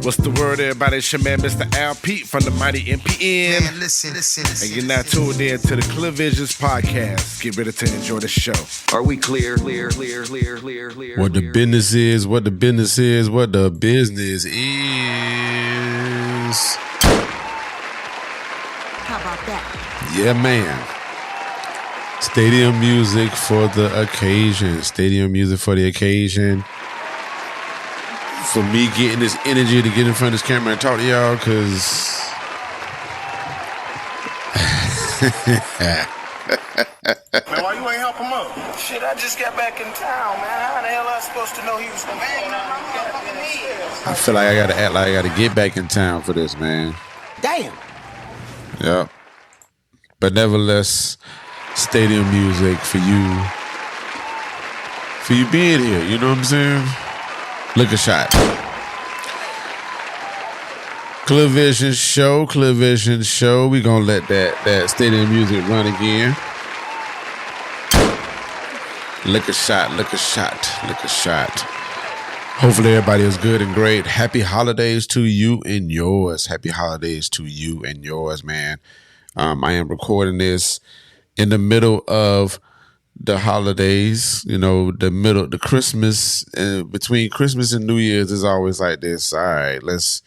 What's the word, everybody? It's your man, Mr. Al Pete from the mighty MPN. Man, listen. And you're now tuned in to the Clear Visions podcast. Get ready to enjoy the show. Are we clear? What the business is, what the business is. How about that? Yeah, man. Stadium music for the occasion. For me getting this energy to get in front of this camera and talk to y'all, because Man, why you ain't help him up? Shit, I just got back in town, man. How the hell I supposed to know he was gonna go down I feel like I gotta act like I gotta get back in town for this, man. Damn. Yeah. But nevertheless, stadium music for you being here, you know what I'm saying? Liquor shot. Clear Vision show. We gonna let that stadium music run again. Liquor shot. Hopefully everybody is good and great. Happy holidays to you and yours. Man. I am recording this in the middle of the holidays, the Christmas, between Christmas and New Year's is always like this. All right, let's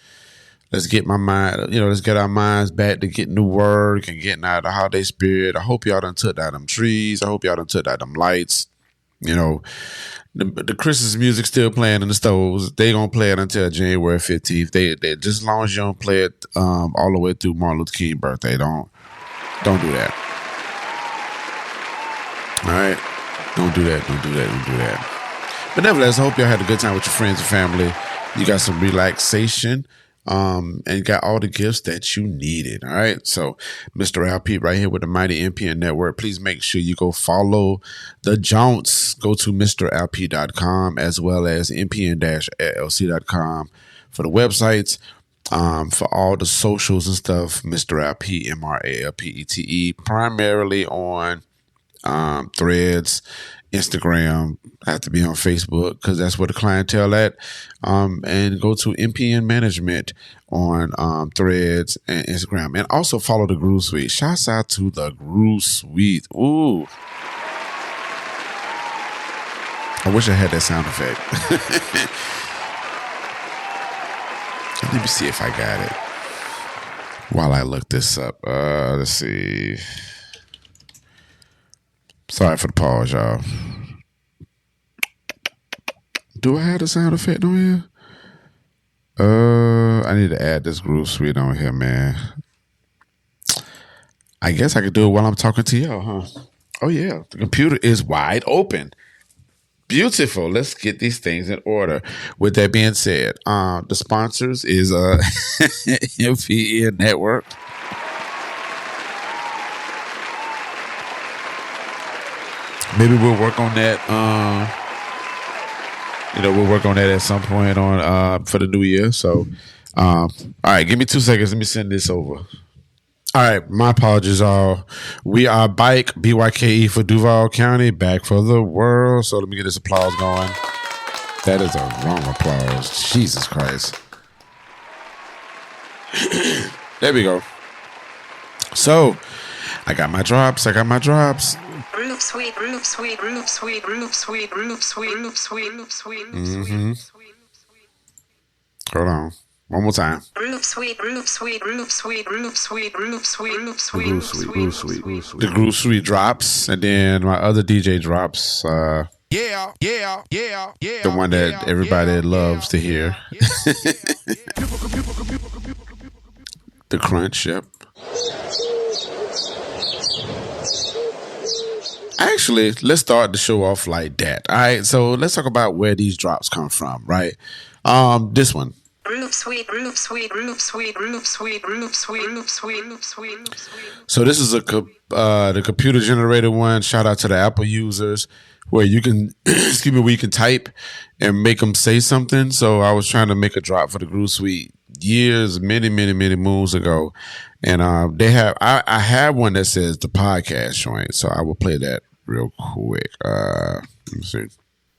get my mind, let's get our minds back to getting to work and getting out of the holiday spirit. I hope y'all done took out them trees. I hope y'all done took out them lights. The Christmas music still playing in the stores. They gonna play it until January 15th. They just as long as you don't play it all the way through Martin Luther King's birthday, don't do that. All right, don't do that. But nevertheless, I hope y'all had a good time with your friends and family. You got some relaxation, and got all the gifts that you needed. All right, so Mr. Al Pete right here with the mighty MPN Network. Please make sure you go follow the Jones. Go to MrAlP.com as well as MPN-LLC.com for the websites. For all the socials and stuff, Mr. Al Pete, MrAlPete, primarily on Threads, Instagram. I have to be on Facebook because that's where the clientele at. And go to MPN Management on Threads and Instagram. And also follow the Groove Suite. Shouts out to the Groove Suite. Ooh. I wish I had that sound effect. Let me see if I got it while I look this up. Let's see. Sorry for the pause, y'all. Do I have the sound effect on here? I need to add this Groove Suite on here, man. I guess I could do it while I'm talking to y'all, huh? Oh, yeah. The computer is wide open. Beautiful. Let's get these things in order. With that being said, the sponsors is MPN Network. Maybe we'll work on that. We'll work on that at some point on for the new year. So, all right, give me 2 seconds. Let me send this over. All right, my apologies, all. We are BYKE for Duval County, back for the world. So let me get this applause going. That is a wrong applause. Jesus Christ. There we go. So, I got my drops. Hold on. One more time. The Groove Suite drops, and then my other DJ drops. The one that everybody loves to hear. The Crunch, yep. Actually, let's start the show off like that. All right, so let's talk about where these drops come from, right? This one. So this is the computer generated one. Shout out to the Apple users where you can where you can type and make them say something. So I was trying to make a drop for the Groove Suite years, many moons ago, and they have I have one that says the podcast joint. So I will play that real quick. Let me see.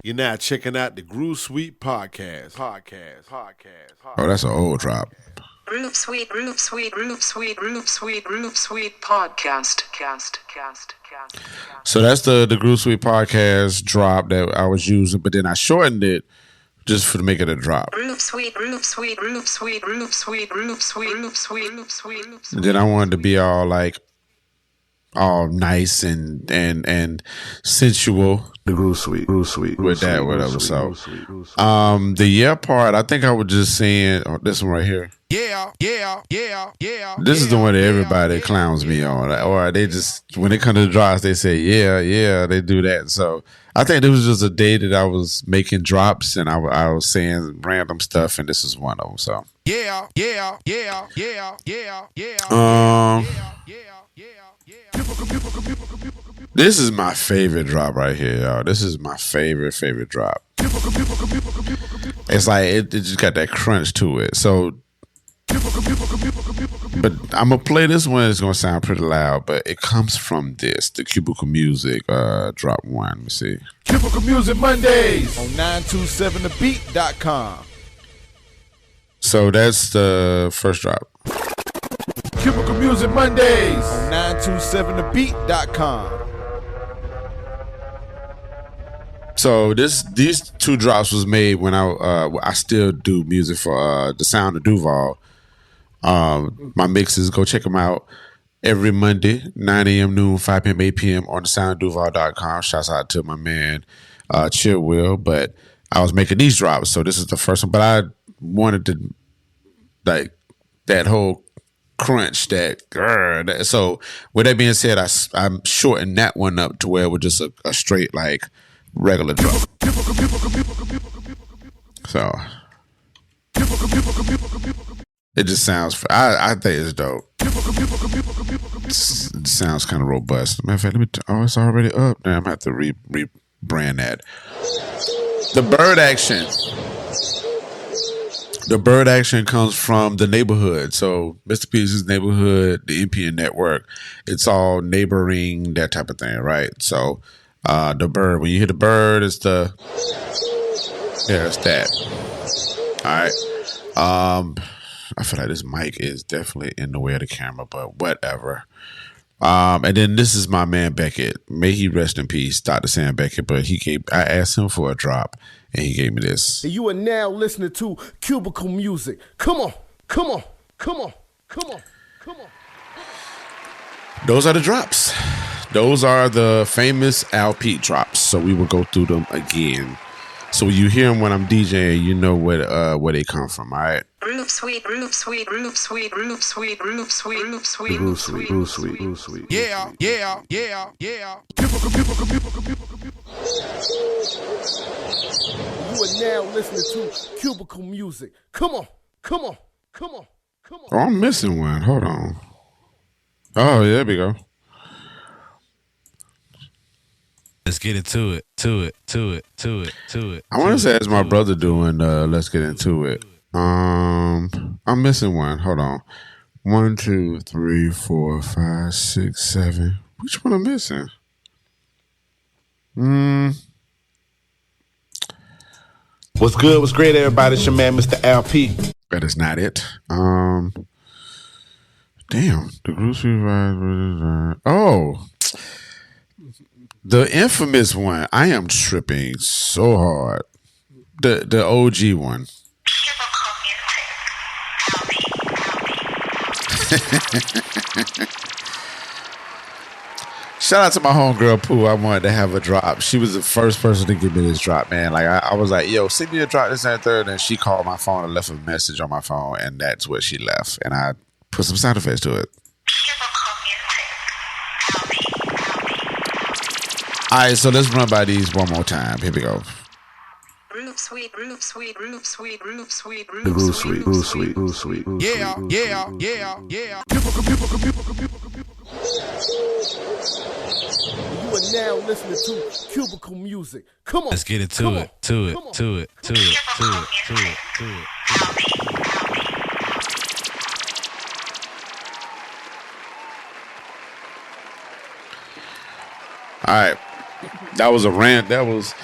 You're now checking out the Groove Suite podcast. Oh, that's an old drop. Groove Suite podcast. So that's the Groove Suite podcast drop that I was using, but then I shortened it just for to make it a drop. And then I wanted to be all like all nice and sensual. The Groove Suite with that, whatever. So, the yeah part, I think I was just saying this one right here. Yeah. This is the one that everybody clowns me on, or they just when it comes to the drops, they say yeah, they do that. So I think it was just a day that I was making drops and I was saying random stuff, and this is one of them. So yeah. This is my favorite drop right here, y'all. This is my favorite drop. It's like it just got that crunch to it. So, but I'm gonna play this one. It's gonna sound pretty loud, but it comes from the Cubicle Music drop one. Let me see. Cubicle Music Mondays on 927thebeat.com. So that's the first drop. Cubicle Music Mondays on 927thebeat.com. So these two drops was made when I still do music for the Sound of Duval. My mixes, go check them out every Monday, 9 a.m. noon, 5 p.m., 8 p.m. on the soundduval.com. Shouts out to my man Chill Will. But I was making these drops, so this is the first one. But I wanted to like that whole crunch, that. So with that being said, I'm shortened that one up to where it was just a straight like regular drop. So it just sounds. I think it's dope. It sounds kind of robust. Matter of fact, it's already up. Now I'm gonna have to rebrand that. The bird action. The bird action comes from the neighborhood. So Mr. P's neighborhood, the MPN Network, it's all neighboring, that type of thing, right? So the bird, when you hear the bird, it's that. All right. I feel like this mic is definitely in the way of the camera, but whatever. And then this is my man Beckett. May he rest in peace, Dr. Sam Beckett. But I asked him for a drop, and he gave me this. You are now listening to Cubicle Music. Come on. Those are the drops. Those are the famous LP drops. So we will go through them again. So when you hear them when I'm DJing, you know where they come from, all right? Groove Suite. Yeah. You are now listening to Cubicle Music. Come on. Oh, I'm missing one. Hold on. Oh, yeah, there we go. Let's get into it. To it. I want to say it's my brother doing Let's Get Into It. I'm missing one. Hold on. 1, 2, 3, 4, 5, 6, 7. Which one am I missing? What's good? What's great, everybody? It's your man, Mr. LP. That is not it. Damn. The Groove Suite. Oh. The infamous one. I am tripping so hard. The OG one. Shout out to my homegirl Pooh. I wanted to have a drop. She was the first person to give me this drop, man. Like I was like, yo, send me a drop this and that, third. And she called my phone and left a message on my phone, and that's what she left. And I put some sound effects to it. All right, so let's run by these one more time. Here we go. Groove Suite. The Groove Suite. Yeah. You are now listening to Cubicle Music. Come on. Let's get into it. To it. All right. That was a rant. That was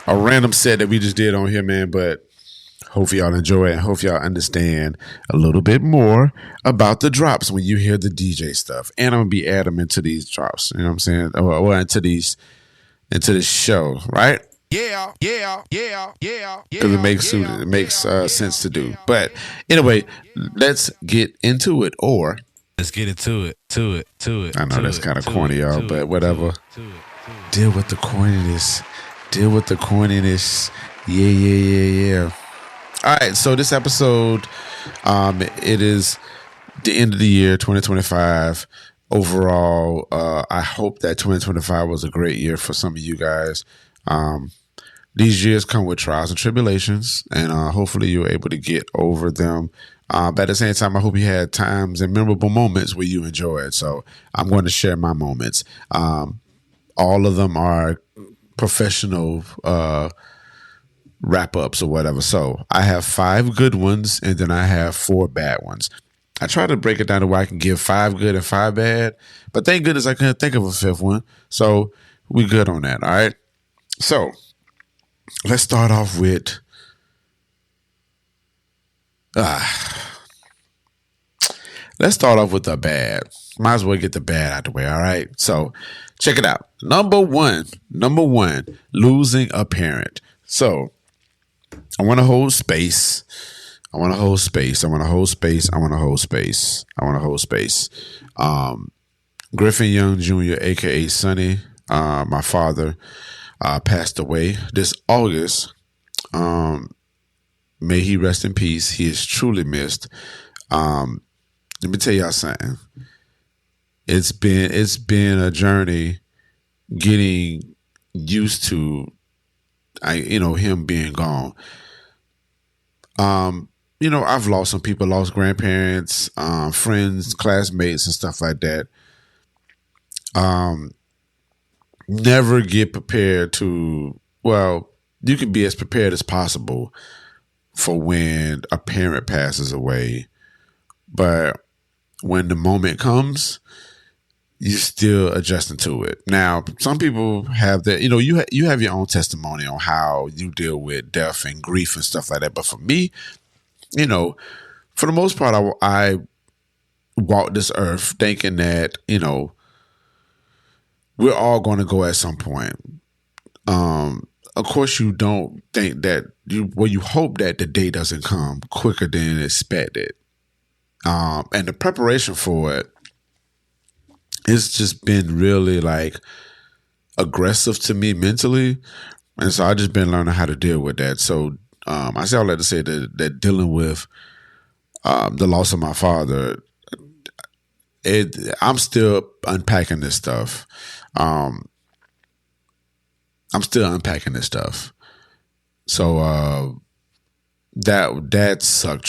a random set that we just did on here, man. But hope y'all enjoy it. And hope y'all understand a little bit more about the drops when you hear the DJ stuff. And I'm gonna be adding them into these drops. You know what I'm saying? Or into this show, right? Yeah. Because it makes sense to do. But anyway, let's get into it. Or Let's get into it. To it. I know that's kind of corny, y'all, but whatever. Deal with the corniness. Yeah. All right, so this episode, it is the end of the year, 2025. Overall, I hope that 2025 was a great year for some of you guys. These years come with trials and tribulations, and hopefully you're able to get over them. But at the same time, I hope you had times and memorable moments where you enjoyed. So I'm going to share my moments. All of them are professional wrap-ups or whatever. So I have 5 good ones, and then I have 4 bad ones. I try to break it down to where I can give 5 good and 5 bad, but thank goodness I couldn't think of a 5th one. So we good on that, all right? So let's start off with the bad. Might as well get the bad out the way, all right? So check it out. Number one, losing a parent. So I want to hold space. Griffin Young Jr., a.k.a. Sonny, my father, passed away this August. May he rest in peace. He is truly missed. Let me tell y'all something. It's been a journey getting used to him being gone. I've lost some people, lost grandparents, friends, classmates, and stuff like that. Never get prepared to, you can be as prepared as possible for when a parent passes away. But when the moment comes, you're still adjusting to it. Now, some people have that, you have your own testimony on how you deal with death and grief and stuff like that. But for me, for the most part, I walked this earth thinking that, we're all going to go at some point. Of course, you don't think that you hope that the day doesn't come quicker than expected. And the preparation for it, it's just been really like aggressive to me mentally. And so I just been learning how to deal with that. So I say all that to say that dealing with the loss of my father, I'm still unpacking this stuff. So that sucked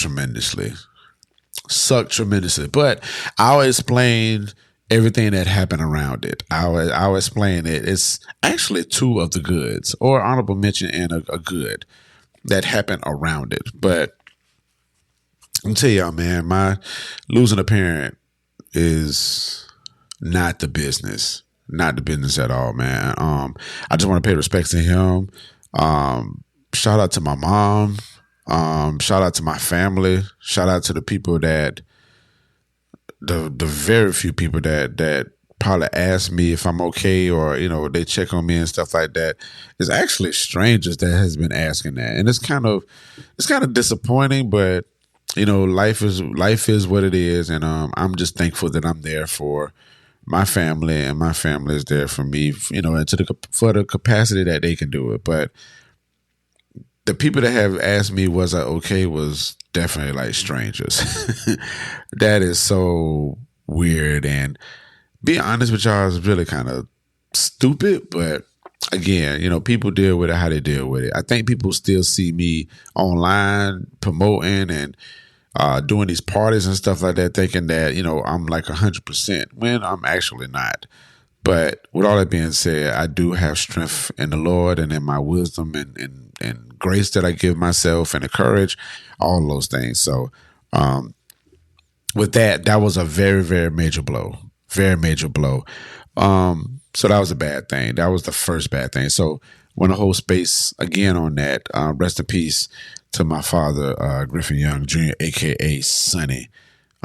tremendously. But I'll explain everything that happened around it. I'll explain it. It's actually 2 of the goods, or honorable mention and a good that happened around it. But I'm tell y'all, man, my losing a parent is not the business at all, man. I just want to pay respects to him. Shout out to my mom. Shout out to my family. Shout out to the people the very few people that probably ask me if I'm okay, or they check on me and stuff like that. It's actually strangers that has been asking that, and it's kind of disappointing, but life is what it is, and I'm just thankful that I'm there for my family, and my family is there for me, and for the capacity that they can do it. But the people that have asked me, was I okay, was definitely like strangers. That is so weird. And being honest with y'all is really kind of stupid. But again, people deal with it how they deal with it. I think people still see me online promoting and doing these parties and stuff like that, thinking that, I'm like 100%, when I'm actually not. But with all that being said, I do have strength in the Lord and in my wisdom and grace that I give myself, and the courage, all those things. So with that was a very, very major blow. Very major blow. So that was a bad thing. That was the first bad thing. So want to hold space again on that. Rest in peace to my father, Griffin Young Jr., a.k.a. Sonny.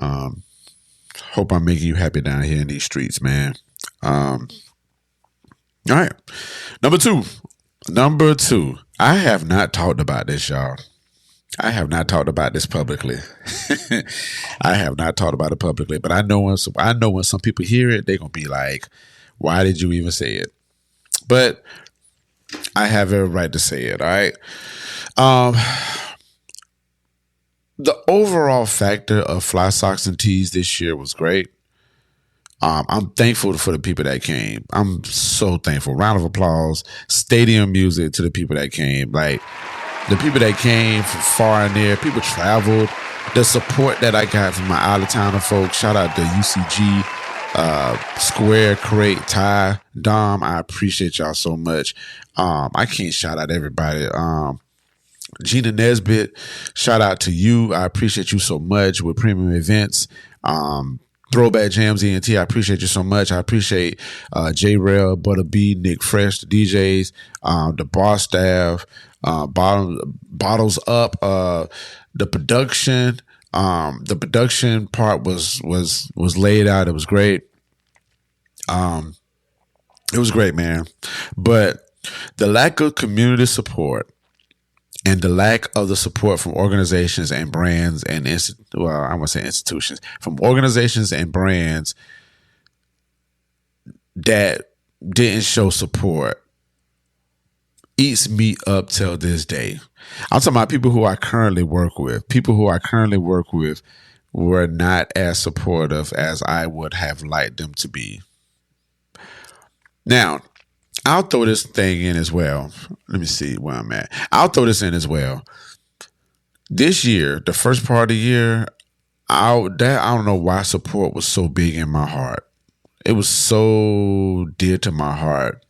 Hope I'm making you happy down here in these streets, man. All right. Number two. I have not talked about this, y'all. I have not talked about this publicly. I have not talked about it publicly, but I know when some people hear it, they're going to be like, why did you even say it? But I have every right to say it, all right? The overall factor of fly socks and tees this year was great. I'm thankful for the people that came. I'm so thankful. Round of applause, stadium music to the people that came. Like, the people that came from far and near, people traveled. The support that I got from my out-of-towner folks, shout out to UCG, Square, Crate, Ty, Dom. I appreciate y'all so much. I can't shout out everybody. Gina Nesbitt, shout out to you. I appreciate you so much with Premium Events. Throwback Jams ENT, I appreciate you so much. I appreciate J-Rail, Butter B, Nick Fresh, the DJs, the bar staff, Bottles Up, the production. The production part was laid out. It was great. It was great, man. But the lack of community support and the lack of the support from organizations and brands and I want to say institutions, from organizations and brands that didn't show support eats me up till this day. I'm talking about people who I currently work with. People who I currently work with were not as supportive as I would have liked them to be. Now, I'll throw this thing in as well. Let me see where I'm at. I'll throw this in as well. This year, the first part of the year, I don't know why support was so big in my heart. It was so dear to my heart.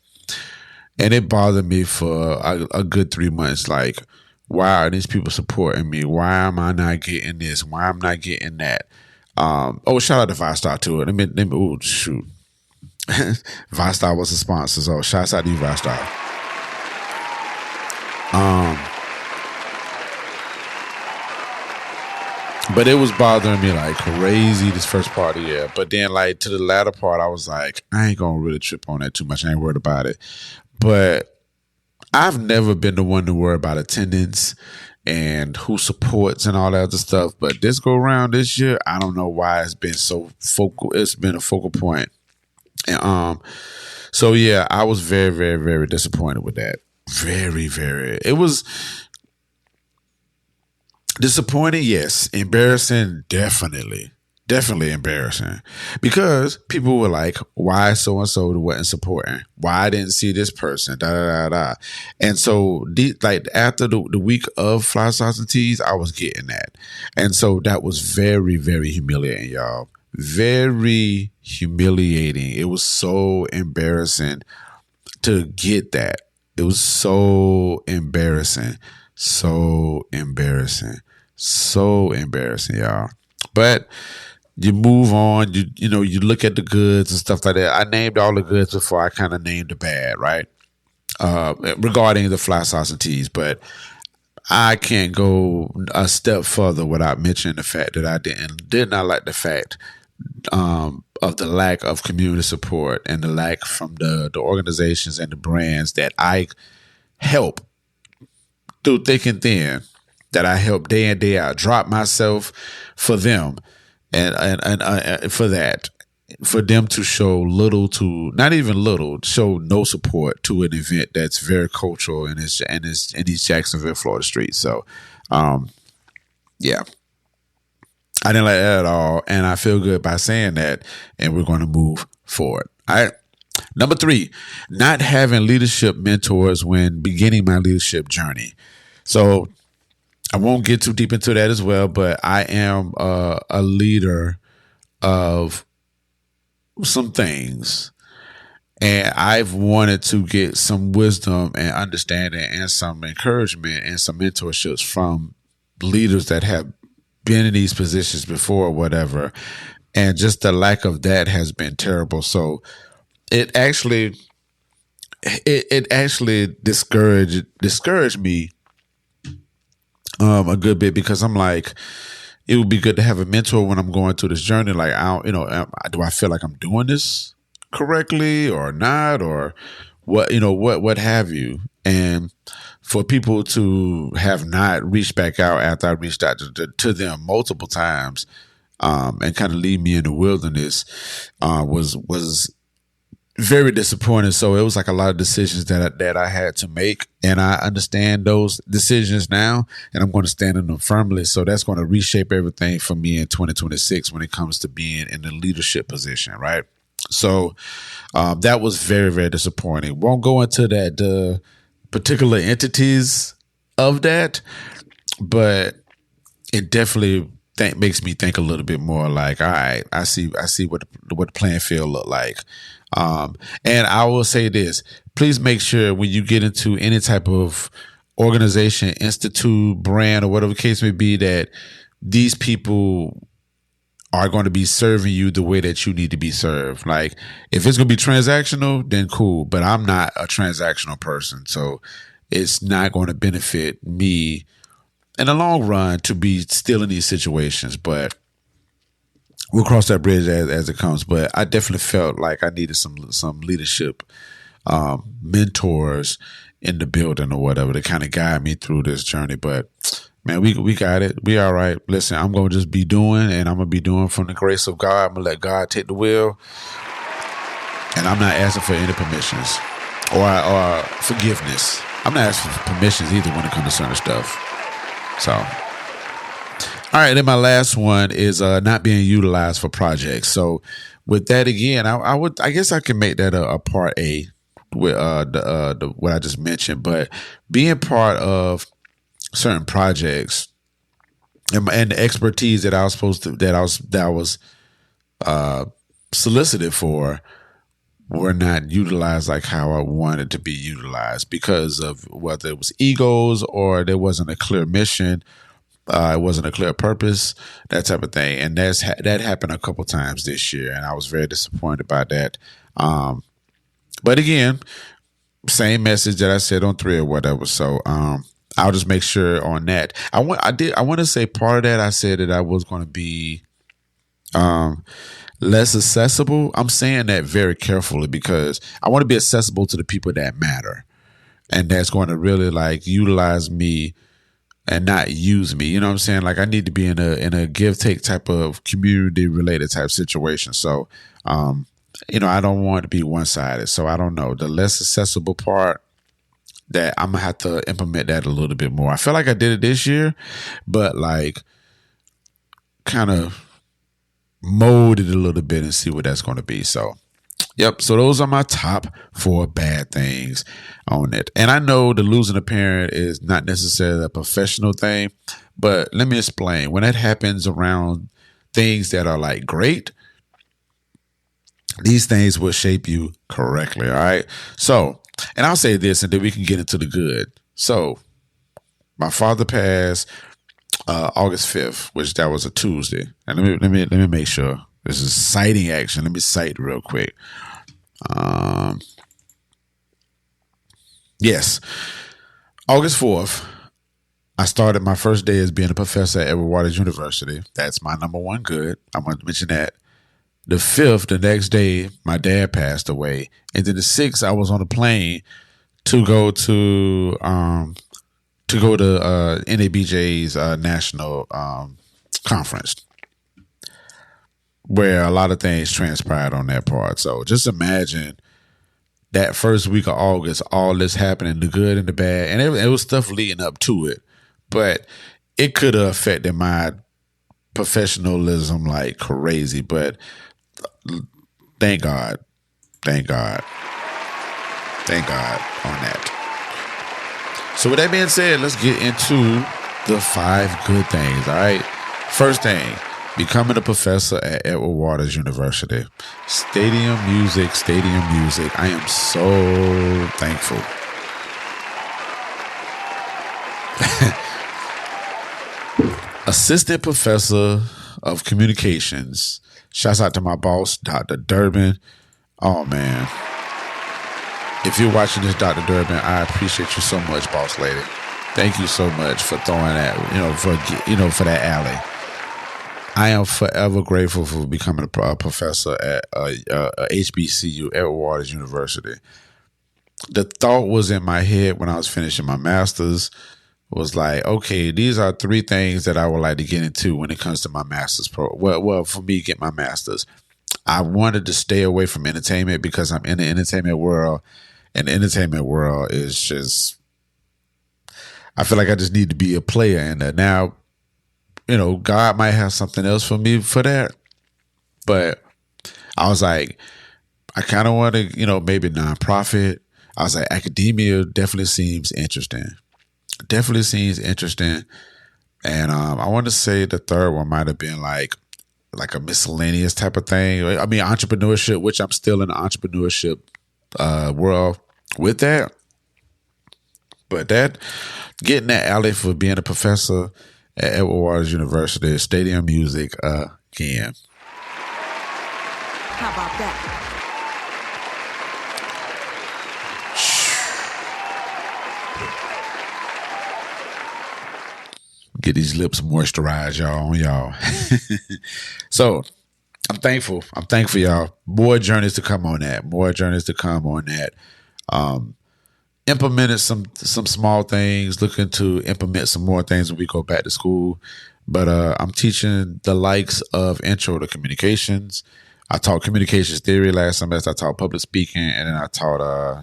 And it bothered me for a good 3 months. Like, why are these people supporting me? Why am I not getting this? Why am I not getting that? Shout out to Vistar too. Let me shoot. Vistar was a sponsor, so shouts out to you, Vistar. But it was bothering me like crazy this first part of the year. But then, like, to the latter part, I was like, I ain't gonna really trip on that too much. I ain't worried about it. But I've never been the one to worry about attendance and who supports and all that other stuff. But this go around this year, I don't know why it's been so focal. It's been a focal point. And so yeah, I was very, very, very disappointed with that. Very, very. It was disappointing, yes. Embarrassing, definitely. Definitely embarrassing. Because people were like, why so-and-so wasn't supporting? Why I didn't see this person? Da da da da. And so after the week of Fly Sauce and Teas, I was getting that. And so that was very, very humiliating, y'all. Very humiliating. It was so embarrassing to get that. It was so embarrassing. So embarrassing. So embarrassing, y'all. But you move on, you look at the goods and stuff like that. I named all the goods before I kind of named the bad, right? Regarding the Fly Sauce and Teas, but I can't go a step further without mentioning the fact that I did not like the fact of the lack of community support and the lack from the organizations and the brands that I help through thick and thin, that I help day in, day out, drop myself for them. And for that, for them to show little to not even little, show no support to an event that's very cultural and is in these Jacksonville, Florida streets. So, yeah, I didn't like that at all, and I feel good by saying that. And we're going to move forward. All right. Number 3, not having leadership mentors when beginning my leadership journey. So I won't get too deep into that as well, but I am a leader of some things, and I've wanted to get some wisdom and understanding and some encouragement and some mentorships from leaders that have been in these positions before or whatever, and just the lack of that has been terrible. So it actually it actually discouraged me a good bit, because I'm like, it would be good to have a mentor when I'm going through this journey. Like, do I feel like I'm doing this correctly or not, or what have you? And for people to have not reached back out after I reached out to them multiple times, and kind of leave me in the wilderness, was very disappointing. So it was like a lot of decisions that I had to make, and I understand those decisions now, and I'm going to stand in them firmly. So that's going to reshape everything for me in 2026 when it comes to being in the leadership position, right? So that was very, very disappointing. Won't go into that particular entities of that, but it definitely makes me think a little bit more like, all right, I see what the playing field look like. And I will say this, please make sure when you get into any type of organization, institute, brand, or whatever the case may be, that these people are going to be serving you the way that you need to be served. Like, if it's going to be transactional, then cool, but I'm not a transactional person. So it's not going to benefit me in the long run to be still in these situations, but we'll cross that bridge as it comes. But I definitely felt like I needed some leadership mentors in the building or whatever to kind of guide me through this journey. But man, we got it. We all right. Listen, I'm going to just be doing, and I'm going to be doing from the grace of God. I'm going to let God take the wheel, and I'm not asking for any permissions or forgiveness. I'm not asking for permissions either when it comes to certain stuff. So, all right, then my last one is not being utilized for projects. So, with that again, I guess I can make that a part A with the what I just mentioned. But being part of certain projects and the expertise that I was solicited for were not utilized like how I wanted to be utilized, because of whether it was egos or there wasn't a clear mission. It wasn't a clear purpose, that type of thing. And that happened a couple times this year, and I was very disappointed by that. But again, same message that I said on 3 or whatever. So I'll just make sure on that. I want to say part of that, I said that I was going to be less accessible. I'm saying that very carefully, because I want to be accessible to the people that matter, and that's going to really like utilize me and not use me. You know what I'm saying? Like, I need to be in a give take type of community related type situation. So, I don't want to be one sided. So I don't know, the less accessible part, that I'm gonna have to implement that a little bit more. I feel like I did it this year, but like kind of mold it a little bit and see what that's going to be. So, yep. So those are my top 4 bad things on it. And I know the losing a parent is not necessarily a professional thing, but let me explain. When that happens around things that are like great, these things will shape you correctly. All right. So, and I'll say this, and then we can get into the good. So, my father passed August 5th, which that was a Tuesday. And let me make sure. This is citing action. Let me cite real quick. Yes. August 4th, I started my first day as being a professor at Edward Waters University. That's my number one good. I want to mention that. The 5th, the next day, my dad passed away. And then the 6th, I was on a plane to go to NABJ's national conference, where a lot of things transpired on that part. So just imagine that first week of August, all this happening, the good and the bad, and it was stuff leading up to it, but it could have affected my professionalism like crazy. But thank God on that. So with that being said, let's get into the 5 good things. All right. First thing, becoming a professor at Edward Waters University. Stadium music. I am so thankful. Assistant professor of communications. Shouts out to my boss, Dr. Durbin. Oh, man. If you're watching this, Dr. Durbin, I appreciate you so much, boss lady. Thank you so much for throwing that, for that alley. I am forever grateful for becoming a professor at HBCU, Edward Waters University. The thought was in my head when I was finishing my master's was like, okay, these are 3 things that I would like to get into when it comes to my master's Well, for me, get my master's. I wanted to stay away from entertainment because I'm in the entertainment world, and the entertainment world is just, I feel like I just need to be a player in that. Now, God might have something else for me for that, but I was like, I kind of want to, maybe nonprofit. I was like, academia definitely seems interesting. And I want to say the third one might have been like a miscellaneous type of thing. I mean, entrepreneurship, which I'm still in the entrepreneurship world with that. But getting that alley for being a professor at Edward Waters University, stadium music again. How about that? Get these lips moisturized, y'all. So I'm thankful, y'all. More journeys to come on that. Implemented some small things, looking to implement some more things when we go back to school. But I'm teaching the likes of Intro to Communications. I taught communications theory last semester. I taught public speaking, and then I taught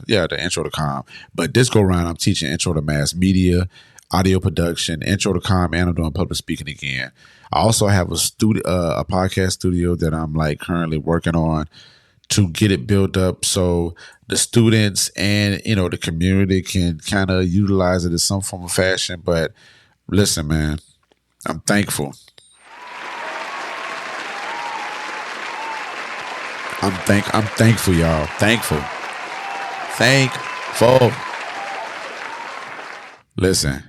the Intro to Com. But this go round, I'm teaching Intro to Mass Media, audio production, Intro to Com, and I'm doing public speaking again. I also have a podcast studio that I'm like currently working on to get it built up so the students and the community can kind of utilize it in some form of fashion. But listen, man, I'm thankful. I'm thankful, y'all. Thankful. Listen,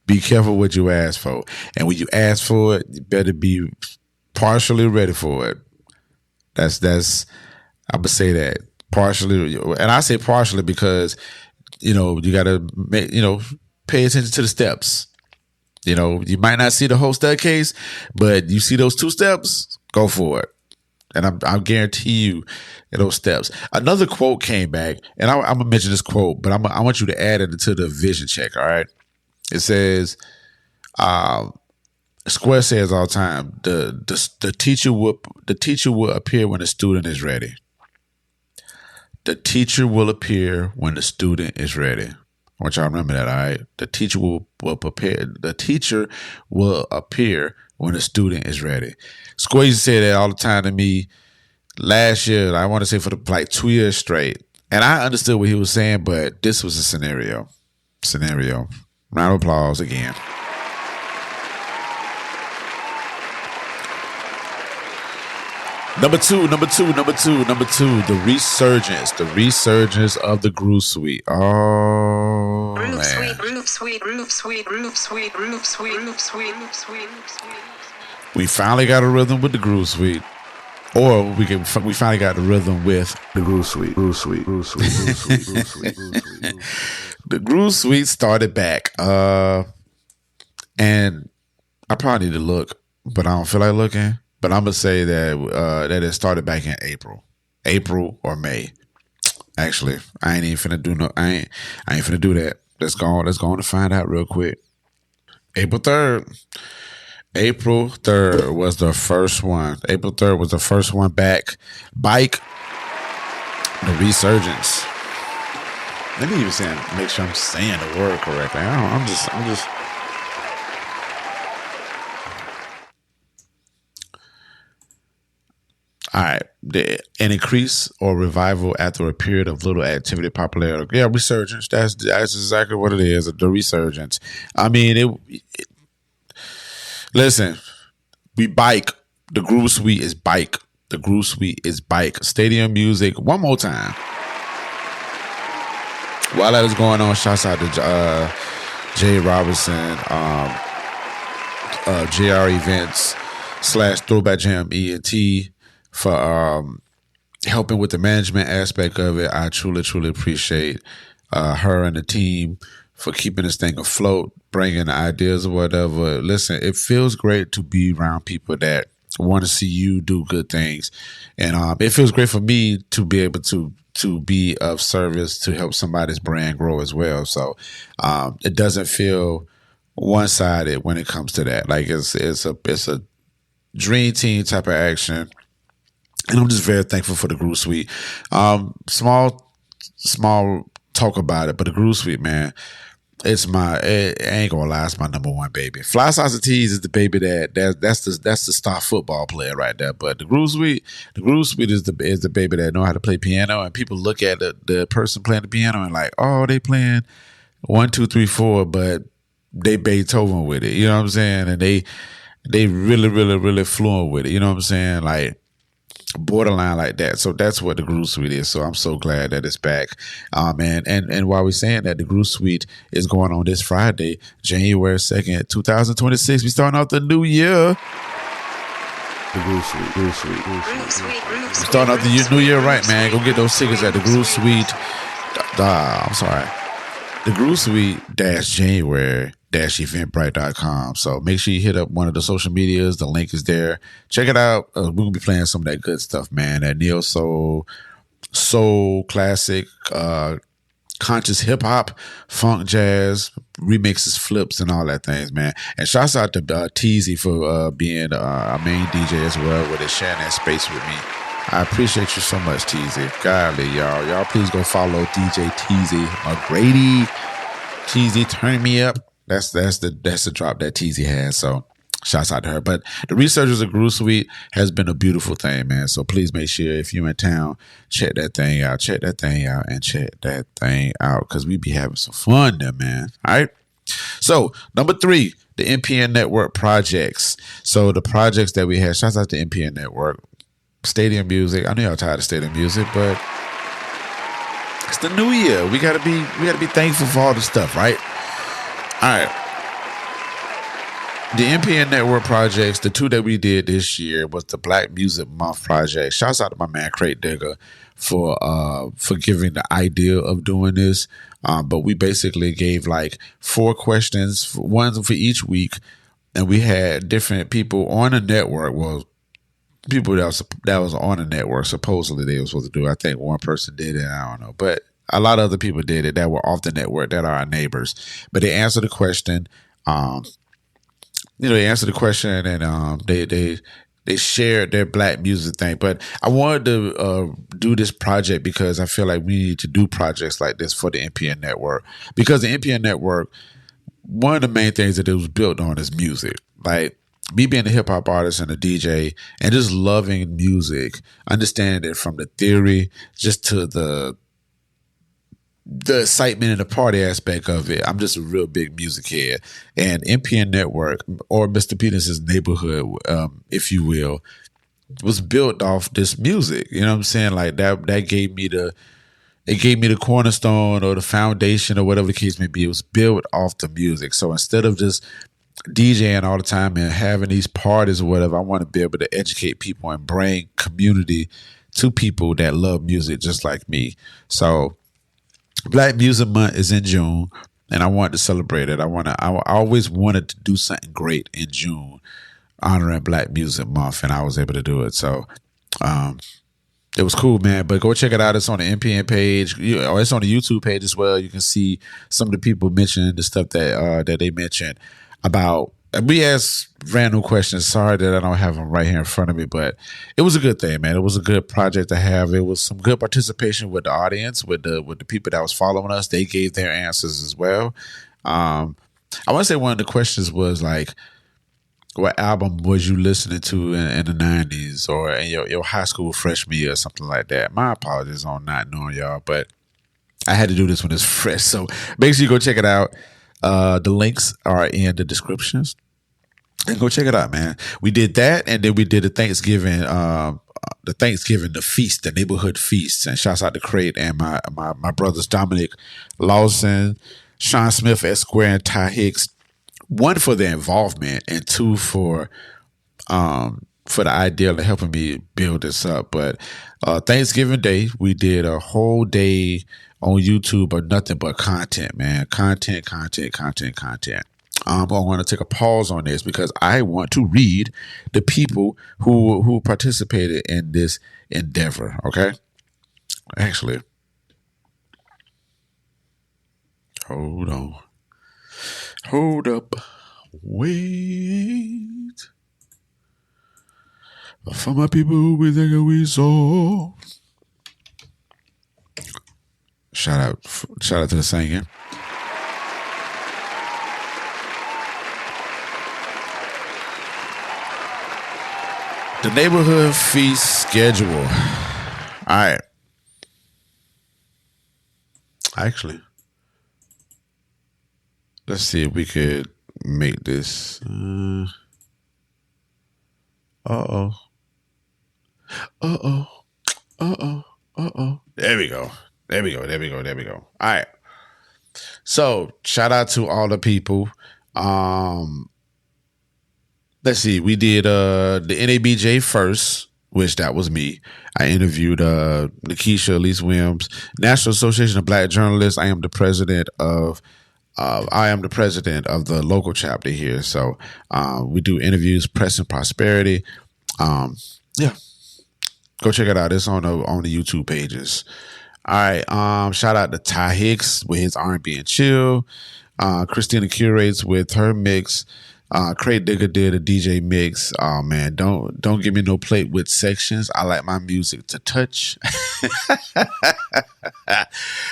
be careful what you ask for. And when you ask for it, you better be partially ready for it. That's I would say that partially, and I say partially because you got to pay attention to the steps. You might not see the whole staircase, but you see those 2 steps, go for it. And I guarantee you those steps. Another quote came back, and I'm gonna mention this quote, but I want you to add it to the vision check. All right, it says, Square says all the time, the teacher will appear when the student is ready. The teacher will appear when the student is ready. I want y'all to remember that, all right? The teacher will prepare. The teacher will appear when the student is ready. Square used to say that all the time to me last year. I want to say for like 2 years straight. And I understood what he was saying, but this was a scenario. Round of applause again. Number two, the resurgence of the Groove Suite. Oh, man. We finally got a rhythm with the Groove Suite. Or we finally got the rhythm with the Groove Suite. The Groove Suite started back. And I probably need to look, but I don't feel like looking. But I'm gonna say that it started back in April or May. Actually, I ain't finna do that. Let's go to find out real quick. April 3rd was the first one. April 3rd was the first one back. Bike, the resurgence. Let me even make sure I'm saying the word correctly. I'm just. All right, an increase or revival after a period of little activity, popularity. Yeah, resurgence. That's exactly what it is. The resurgence. I mean, listen, we bike. The Groove Suite is bike. The Groove Suite is bike. Stadium music. One more time. While that was going on, shouts out to Jay Robinson, JR Events / Throwback Jam ENT. For helping with the management aspect of it. I truly, truly appreciate her and the team for keeping this thing afloat, bringing the ideas or whatever. Listen, it feels great to be around people that want to see you do good things, and it feels great for me to be able to be of service to help somebody's brand grow as well. So it doesn't feel one sided when it comes to that. Like it's a dream team type of action. And I'm just very thankful for the Groove Suite. Small talk about it, but the Groove Suite, man, I ain't gonna lie, it's my number one baby. Fly Salsa Tees is the baby that's the star football player right there. But the Groove Suite is the baby that know how to play piano, and people look at the person playing the piano and like, oh, they playing 1, 2, 3, 4, but they Beethoven with it. You know what I'm saying? And they really, really, really fluent with it. You know what I'm saying? Like borderline like that. So that's what the Groove Suite is. So I'm so glad that it's back. And while we're saying that, the Groove Suite is going on this Friday, January 2nd, 2026. We starting out the new year. The Groove Suite. Starting out the new year right, man. Go get those tickets at the Groove Suite. I'm sorry. The Groove Suite January eventbrite.com. So make sure you hit up one of the social medias. The link is there. Check it out. We're gonna be playing some of that good stuff, man. That neo soul classic, conscious hip hop, funk, jazz, remixes, flips, and all that things, man. And shouts out to Teezy for being our main DJ as well, with it sharing that space with me. I appreciate you so much, Teezy. Golly, y'all. Y'all please go follow DJ Teezy McGrady. Teezy, turn me up. That's the drop that Teezy has. So shouts out to her. But the researchers of Groove Suite has been a beautiful thing, man. So please make sure if you're in town, check that thing out. Because we be having some fun there, man. All right. So number 3, the MPN Network projects. So the projects that we had, shouts out to MPN Network. Stadium music. I know y'all tired of stadium music, but it's the new year. We gotta be thankful for all the stuff, right? All right. The MPN Network projects, the 2 that we did this year was the Black Music Month project. Shouts out to my man Crate Digger for giving the idea of doing this. But we basically gave like 4 questions, one for each week, and we had different people on the network. Well, people that was on the network supposedly they were supposed to do. I think one person did it. I don't know, but a lot of other people did it that were off the network that are our neighbors. But they answered the question. They answered the question and they shared their Black music thing. But I wanted to do this project because I feel like we need to do projects like this for the MPN Network. Because the MPN Network, one of the main things that it was built on is music. Like me being a hip hop artist and a DJ and just loving music, understanding it from the theory just to the excitement and the party aspect of it. I'm just a real big music head. And MPN Network, or Mr. Peterson's neighborhood, if you will, was built off this music. You know what I'm saying? Like that gave me the cornerstone or the foundation or whatever the case may be. It was built off the music. So instead of just DJing all the time and having these parties or whatever, I want to be able to educate people and bring community to people that love music just like me. So Black Music Month is in June, and I wanted to celebrate it. I always wanted to do something great in June, honoring Black Music Month, and I was able to do it. So it was cool, man. But go check it out. It's on the MPN page. It's on the YouTube page as well. You can see some of the people mentioning the stuff that they mentioned about. And we asked random questions. Sorry that I don't have them right here in front of me, but it was a good thing, man. It was a good project to have. It was some good participation with the audience, with the people that was following us. They gave their answers as well. I want to say one of the questions was like, what album was you listening to in the 90s or in your high school freshman year or something like that? My apologies on not knowing y'all, but I had to do this when it's fresh. So make sure you go check it out. The links are in the descriptions. And go check it out, man. We did that, and then we did the Thanksgiving, the feast, the neighborhood feast. And shouts out to Crate and my brothers Dominic Lawson, Sean Smith, Esquire, and Ty Hicks. 1 for their involvement, and 2 for for the idea of helping me build this up. But Thanksgiving Day, we did a whole day on YouTube of nothing but content, man. Content. I'm going to take a pause on this because I want to read the people who participated in this endeavor. Okay, actually, hold up, wait for my people with a whistle. Shout out to the singing. The neighborhood feast schedule. All right. Actually, let's see if we could make this. Uh-oh. There we go. All right. So, shout out to all the people. Let's see. We did the NABJ first, which that was me. I interviewed Nikisha Elise Williams, National Association of Black Journalists. I am the president of the local chapter here. So we do interviews, Press and Prosperity. Yeah, go check it out. It's on the YouTube pages. All right. Shout out to Ty Hicks with his R&B and chill. Christina Curates with her mix. Craig Digger did a DJ mix. Oh man, don't give me no plate with sections. I like my music to touch.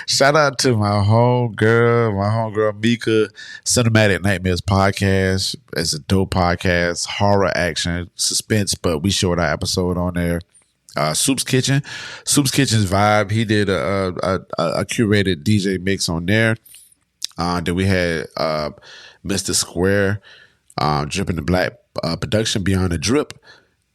Shout out to my homegirl Mika. Cinematic Nightmares podcast. It's a dope podcast, horror, action, suspense, but we showed our episode on there. Soup's Kitchen's vibe. He did a curated DJ mix on there. Then we had Mr. Square. Dripping the Black production Beyond the Drip.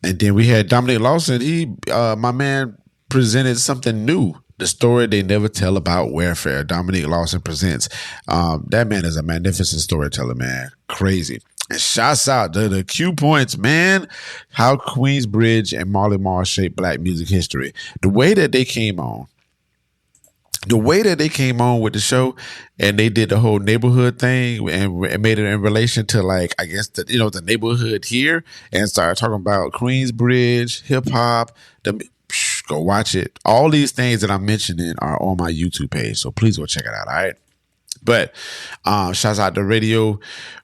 And then we had Dominic Lawson. My man presented something new. The story they never tell about warfare. Dominic Lawson presents. That man is a magnificent storyteller, man. Crazy. And shouts out to the Q Points, man. How Queensbridge and Marley Marl shaped Black music history. The way that they came on with the show and they did the whole neighborhood thing and made it in relation to, like, I guess the neighborhood here, and started talking about Queensbridge, hip hop. Go watch it. All these things that I'm mentioning are on my YouTube page, so please go check it out. All right. But shouts out to radio,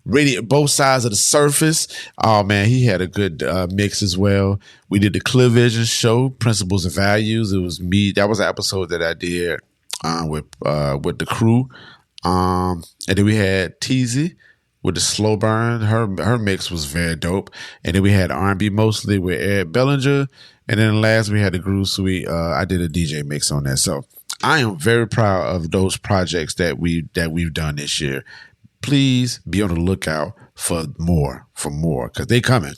both sides of the surface. Oh man, he had a good mix as well. We did the Clear Vision show, Principles and Values. It was me. That was an episode that I did with the crew. And then we had Teasy with the Slow Burn. Her mix was very dope. And then we had R&B mostly with Eric Bellinger. And then last we had the Groove Suite. I did a DJ mix on that. So I am very proud of those projects that we've done this year. Please be on the lookout for more, because they coming.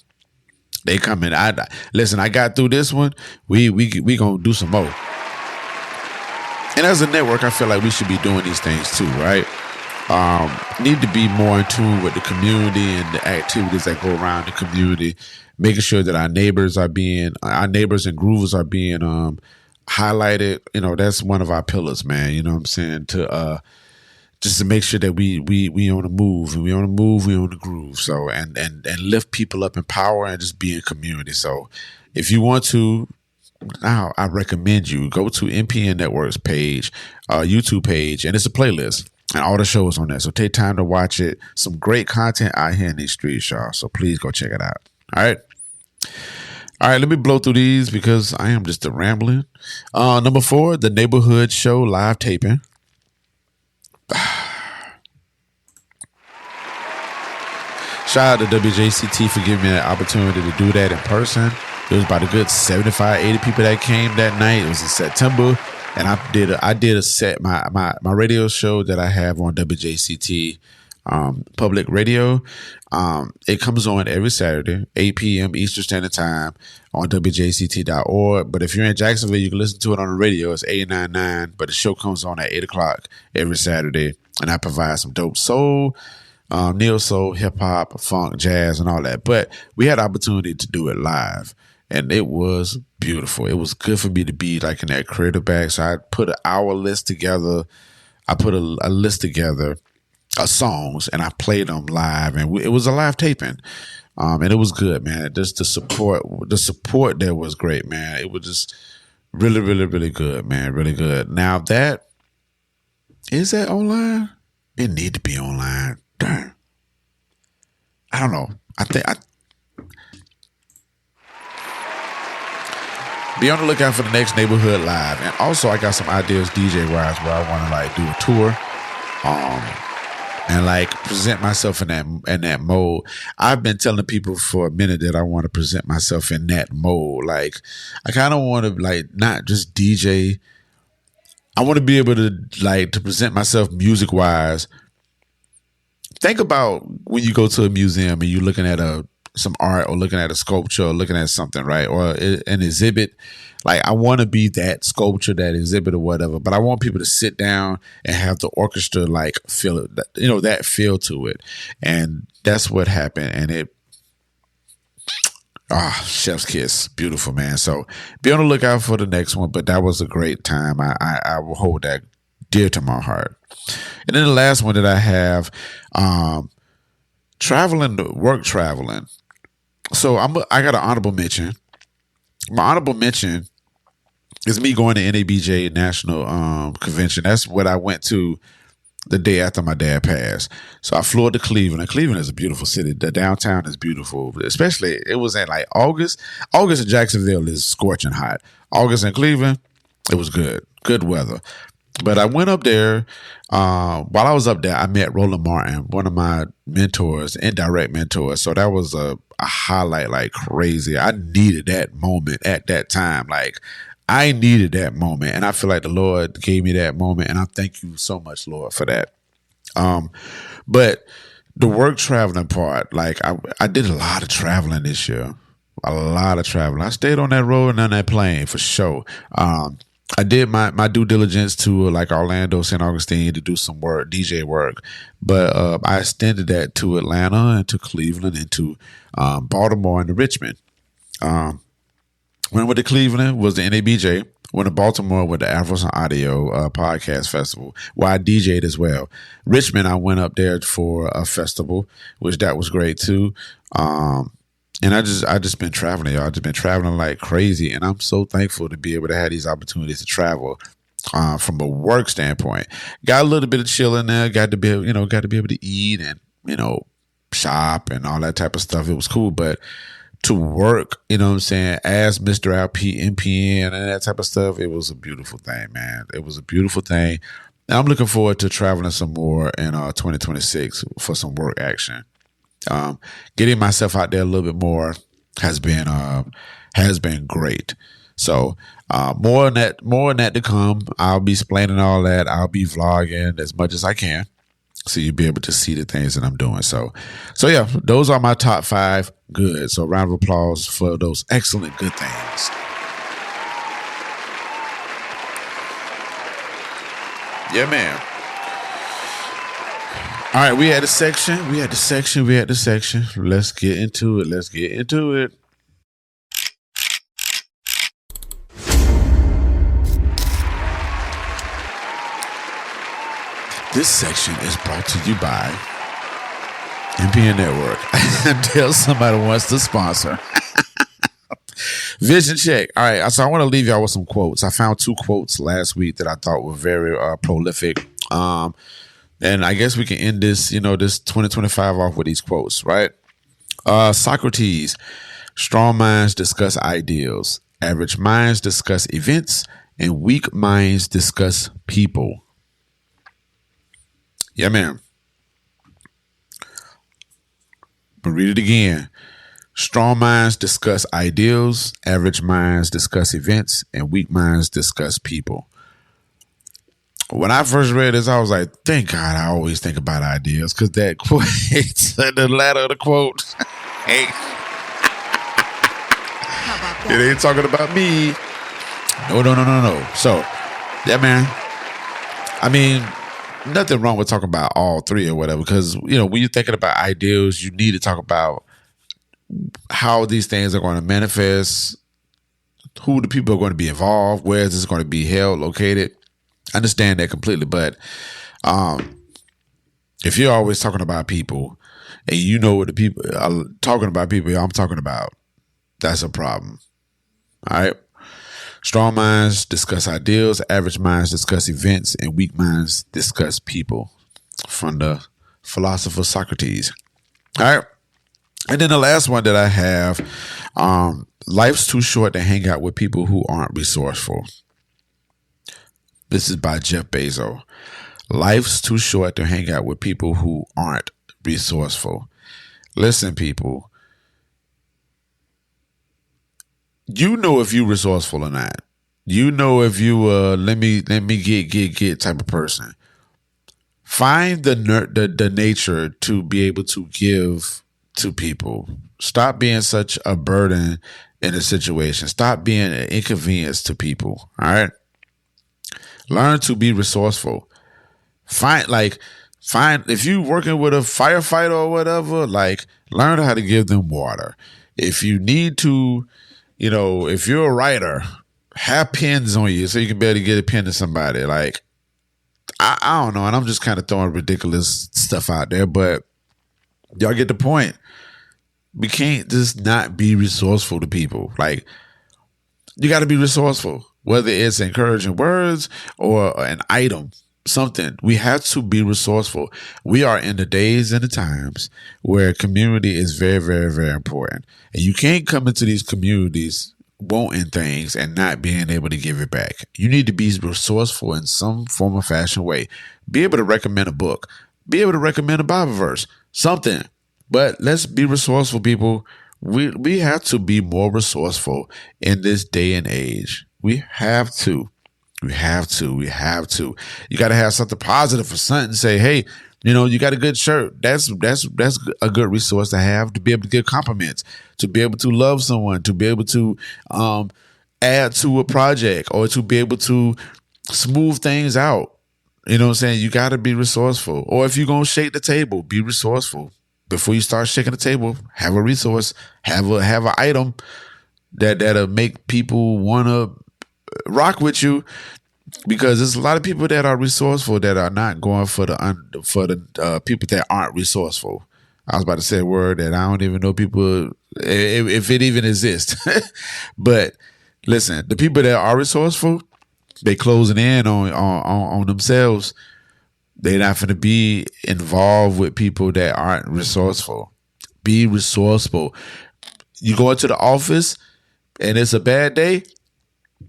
I got through this one. We gonna do some more. And as a network, I feel like we should be doing these things too, right? Need to be more in tune with the community and the activities that go around the community, making sure that our neighbors and groovers are being highlighted. That's one of our pillars, man. You know what I'm saying? To just to make sure that we on the move, and we on the groove. So and lift people up in power and just be in community. So if you want to, now I recommend you go to MPN Network's page, YouTube page, and it's a playlist and all the shows on there. So take time to watch it. Some great content out here in these streets, y'all. So please go check it out. All right. Let me blow through these because I am just a rambling. Number 4, the Neighborhood Show live taping. Shout out to WJCT for giving me the opportunity to do that in person. There was about a good 75, 80 people that came that night. It was in September. And I did a set, my radio show that I have on WJCT public radio. It comes on every Saturday, 8 p.m. Eastern Standard Time on WJCT.org. But if you're in Jacksonville, you can listen to it on the radio. It's 899, but the show comes on at 8 o'clock every Saturday. And I provide some dope soul, neo soul, hip hop, funk, jazz, and all that. But we had the opportunity to do it live, and it was beautiful. It was good for me to be like in that creative bag. So I put an hour list together. I put a list together of songs, and I played them live, and it was a live taping. And it was good, man. Just the support there was great, man. It was just really, really, really good, man. Really good. Now is that online? It need to be online. Darn. I don't know. Be on the lookout for the next Neighborhood Live. And also I got some ideas DJ wise where I want to like do a tour. And like present myself in that mode. I've been telling people for a minute that I want to present myself in that mode. Like I kind of want to like not just DJ. I want to be able to like to present myself music wise. Think about when you go to a museum and you're looking at some art or looking at a sculpture or looking at something, right? Or an exhibit. Like I want to be that sculpture, that exhibit or whatever, but I want people to sit down and have the orchestra like feel it, that feel to it. And that's what happened. And chef's kiss. Beautiful, man. So be on the lookout for the next one, but that was a great time. I will hold that dear to my heart. And then the last one that I have, work traveling. So I got an honorable mention. My honorable mention is me going to NABJ National Convention. That's what I went to the day after my dad passed. So I flew to Cleveland. And Cleveland is a beautiful city. The downtown is beautiful. Especially, it was in like August. August in Jacksonville is scorching hot. August in Cleveland, it was good. Good weather. But I went up there. While I was up there, I met Roland Martin, one of my mentors, indirect mentors. So that was a highlight like crazy. I needed that moment at that time. Like I needed that moment. And I feel like the Lord gave me that moment. And I thank you so much, Lord, for that. But the work traveling part, like I did a lot of traveling this year. A lot of traveling. I stayed on that road and on that plane for sure. I did my due diligence to like Orlando, St. Augustine to do some work, DJ work, but I extended that to Atlanta and to Cleveland and to Baltimore and to Richmond. When I went to Cleveland was the NABJ. Went to Baltimore with the Afros and Audio podcast festival, where I DJ'd as well. Richmond, I went up there for a festival, which that was great too. And I just been traveling, y'all. I just been traveling like crazy, and I'm so thankful to be able to have these opportunities to travel from a work standpoint. Got a little bit of chill in there. Got to be able to eat and shop and all that type of stuff. It was cool, but to work, you know what I'm saying, as Mr. LP, MPN, and that type of stuff, it was a beautiful thing, man. It was a beautiful thing. And I'm looking forward to traveling some more in 2026 for some work action. Getting myself out there a little bit more has been great. So more on that to come. I'll be explaining all that. I'll be vlogging as much as I can, so you'll be able to see the things that I'm doing. So yeah, those are my top 5. Good. So round of applause for those excellent good things. Yeah, man. All right, we had the section. Let's get into it. This section is brought to you by MPN Network. Until somebody wants to sponsor. Vision check. All right, so I want to leave y'all with some quotes. I found 2 quotes last week that I thought were very prolific. And I guess we can end this, this 2025 off with these quotes, right? Socrates, strong minds discuss ideals, average minds discuss events, and weak minds discuss people. Yeah, man. But read it again. Strong minds discuss ideals, average minds discuss events, and weak minds discuss people. When I first read this, I was like, thank God I always think about ideas, because that quote, the latter of the quote, hey, it ain't talking about me. No. So, yeah, man. I mean, nothing wrong with talking about all three or whatever, because when you're thinking about ideals, you need to talk about how these things are going to manifest, who the people are going to be involved, where is this going to be held, located. I understand that completely, but if you're always talking about people and you know what the people are talking about people I'm talking about, that's a problem. All right. Strong minds discuss ideals, average minds discuss events, and weak minds discuss people, from the philosopher Socrates. All right. And then the last one that I have, life's too short to hang out with people who aren't resourceful. This is by Jeff Bezos. Life's too short to hang out with people who aren't resourceful. Listen, people. You know if you resourceful or not. You know if you let me get type of person. Find the nature to be able to give to people. Stop being such a burden in a situation. Stop being an inconvenience to people. All right. Learn to be resourceful. Find if you working with a firefighter or whatever, learn how to give them water. If you need to, if you're a writer, have pens on you so you can be able to get a pen to somebody. I don't know, and I'm just kind of throwing ridiculous stuff out there, but y'all get the point. We can't just not be resourceful to people. You got to be resourceful, whether it's encouraging words or an item, something. We have to be resourceful. We are in the days and the times where community is very, very, very important. And you can't come into these communities wanting things and not being able to give it back. You need to be resourceful in some form or fashion way. Be able to recommend a book. Be able to recommend a Bible verse. Something. But let's be resourceful, people. We have to be more resourceful in this day and age. We have to. We have to. You got to have something positive for something. Say, hey, you got a good shirt. That's a good resource to have, to be able to give compliments, to be able to love someone, to be able to add to a project, or to be able to smooth things out. You know what I'm saying? You got to be resourceful. Or if you're going to shake the table, be resourceful. Before you start shaking the table, have a resource, have an item that'll make people want to rock with you, because there's a lot of people that are resourceful that are not going for the people that aren't resourceful. I was about to say a word that I don't even know people if it even exists. But listen, the people that are resourceful, they closing in on themselves. They're not going to be involved with people that aren't resourceful. Be resourceful. You go into the office and it's a bad day,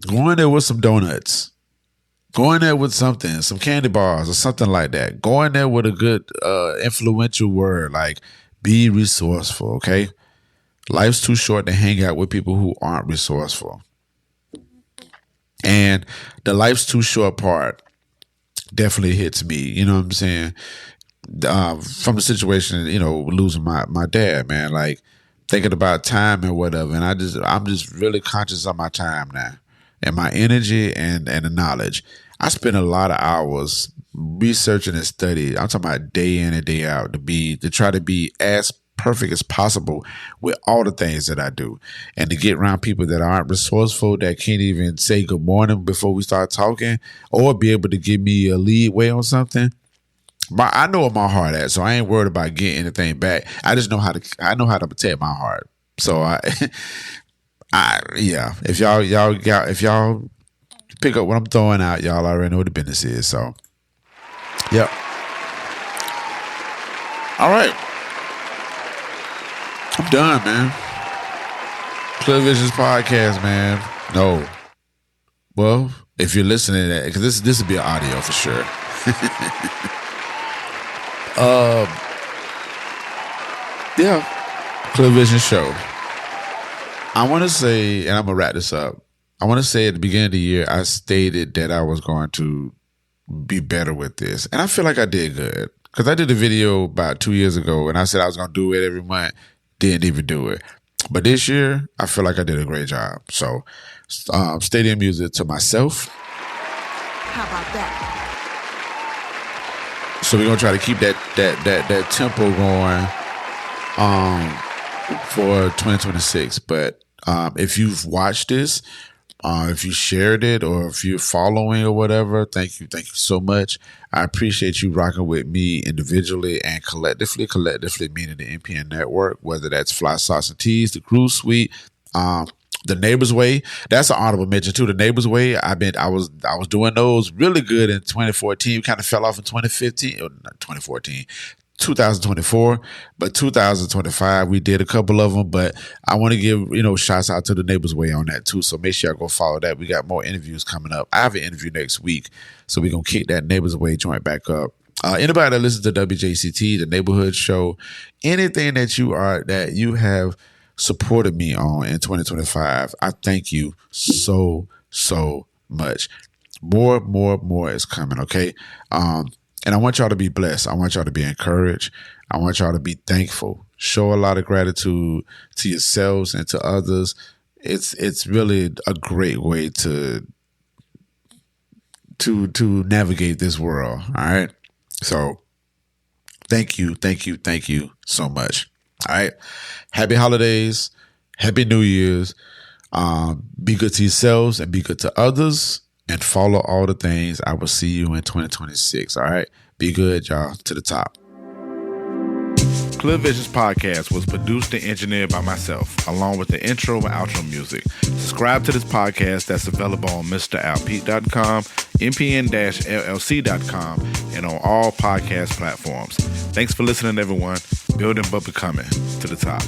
go in there with some donuts. Go in there with something, some candy bars or something like that. Go in there with a good influential word, be resourceful, okay? Life's too short to hang out with people who aren't resourceful. And the life's too short part definitely hits me. You know what I'm saying? From the situation, losing my dad, man, thinking about time and whatever. And I'm just really conscious of my time now and my energy and the knowledge. I spend a lot of hours researching and studying. I'm talking about day in and day out to try to be as perfect as possible with all the things that I do, and to get around people that aren't resourceful, that can't even say good morning before we start talking, or be able to give me a lead way on something. I know where my heart at, so I ain't worried about getting anything back. I just know how to protect my heart. So if y'all pick up what I'm throwing out, y'all already know what the business is. So, yep. All right. I'm done, man. Clear Visions podcast, man. No. Well, if you're listening to that, because this would be an audio for sure. Yeah. Clear Vision show. I want to say, and I'm going to wrap this up. I want to say at the beginning of the year, I stated that I was going to be better with this. And I feel like I did good. Because I did a video about 2 years ago, and I said I was going to do it every month. Didn't even do it. But this year, I feel like I did a great job. So, stadium music to myself. How about that? So we're gonna try to keep that tempo going for 2026. But if you've watched this, if you shared it, or if you're following or whatever, thank you so much. I appreciate you rocking with me individually and collectively. Collectively meaning the MPN Network, whether that's Fly Sauce and Teas, the Groove Suite, the Neighbor's Way. That's an honorable mention too. The Neighbor's Way. I was doing those really good in 2014. We kind of fell off in 2015 or not 2014. 2024, but 2025 we did a couple of them. But I want to give shouts out to the Neighbor's Way on that too. So make sure y'all go follow that. We got more interviews coming up. I have an interview next week, so we're gonna kick that Neighbor's Way joint back up. Anybody that listens to WJCT, the Neighborhood Show, anything that you have supported me on in 2025, I thank you so much. More is coming. Okay. And I want y'all to be blessed. I want y'all to be encouraged. I want y'all to be thankful. Show a lot of gratitude to yourselves and to others. It's really a great way to navigate this world. All right. So thank you so much. All right. Happy holidays. Happy New Year's. Be good to yourselves and be good to others. And follow all the things. I will see you in 2026. All right. Be good, y'all. To the top. Clear Visions Podcast was produced and engineered by myself, along with the intro and outro music. Subscribe to this podcast that's available on MrAlpete.com, MPN-LLC.com, and on all podcast platforms. Thanks for listening, everyone. Building but becoming to the top.